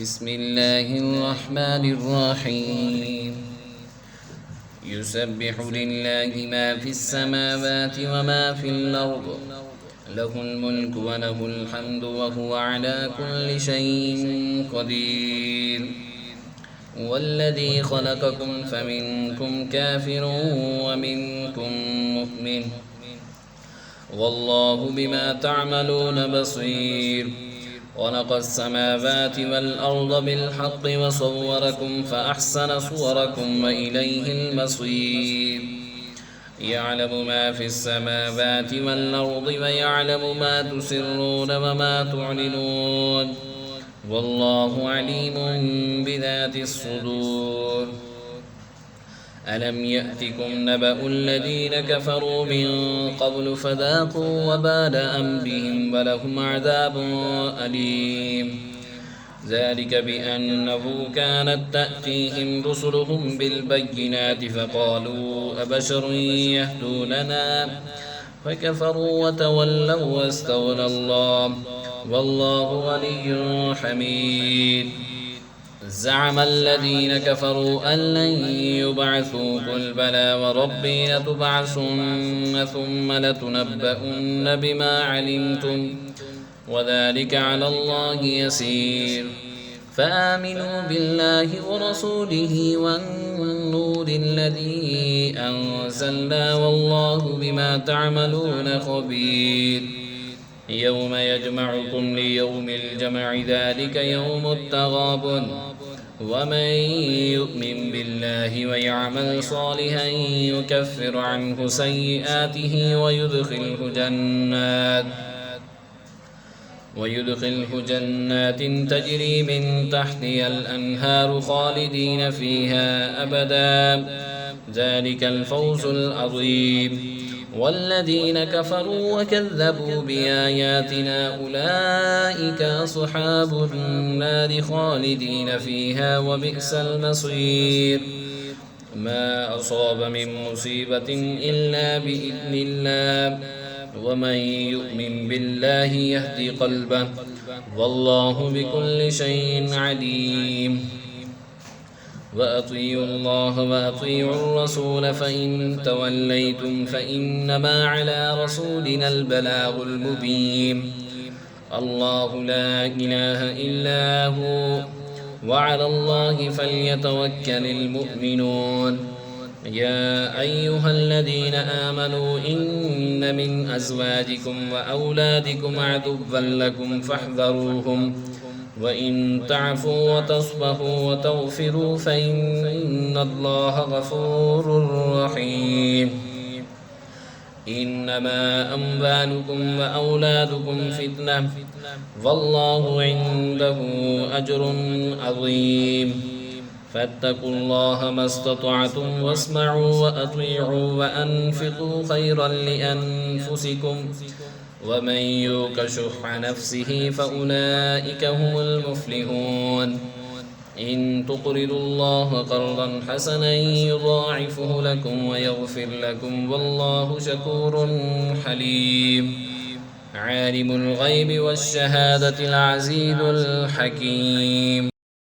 بسم الله الرحمن الرحيم يسبح لله ما في السماوات وما في الأرض له الملك وله الحمد وهو على كل شيء قدير والذي خلقكم فمنكم كافر ومنكم مؤمن والله بما تعملون بصير خلق السماوات والأرض بالحق وصوركم فأحسن صوركم وإليه المصير يعلم ما في السماوات والأرض ويعلم ما تسرون وما تعلنون والله عليم بذات الصدور ألم يأتكم نبأ الذين كفروا من قبل فذاقوا وبال أمرهم ولهم عذاب أليم ذلك بأنه كانت تأتيهم رسلهم بالبينات فقالوا أبشر يهدوننا فكفروا وتولوا واستغنى الله والله غني حميد زعم الذين كفروا أن لن يبعثوا قل بلى وربي لتبعثن ثم لتنبؤن بما علمتم وذلك على الله يسير فآمنوا بالله ورسوله والنور الذي أنزلنا والله بما تعملون خبير يوم يجمعكم ليوم الجمع ذلك يوم التغابن ومن يؤمن بالله ويعمل صالحا يكفر عنه سيئاته ويدخله جنات تجري من تحتها الأنهار خالدين فيها أبدا ذلك الفوز العظيم والذين كفروا وكذبوا بآياتنا أولئك أصحاب النار خالدين فيها وبئس المصير ما أصاب من مصيبة إلا بإذن الله ومن يؤمن بالله يهدي قلبه والله بكل شيء عليم وأطيعوا الله وأطيعوا الرسول فإن توليتم فإنما على رسولنا البلاغ المبين الله لا إله إلا هو وعلى الله فليتوكل المؤمنون يا أيها الذين آمنوا إن من أزواجكم وأولادكم عدوا لكم فاحذروهم وإن تعفوا وتصفحوا وتغفروا فإن الله غفور رحيم إنما أموالكم وأولادكم فتنة والله عنده أجر عظيم فاتقوا الله ما استطعتم واسمعوا وأطيعوا وأنفقوا خيرا لأنفسكم ومن يوق شح نفسه فأولئك هم المفلحون إن تقرضوا الله قرضا حسنا يضاعفه لكم ويغفر لكم والله شكور حليم عالم الغيب والشهادة العزيز الحكيم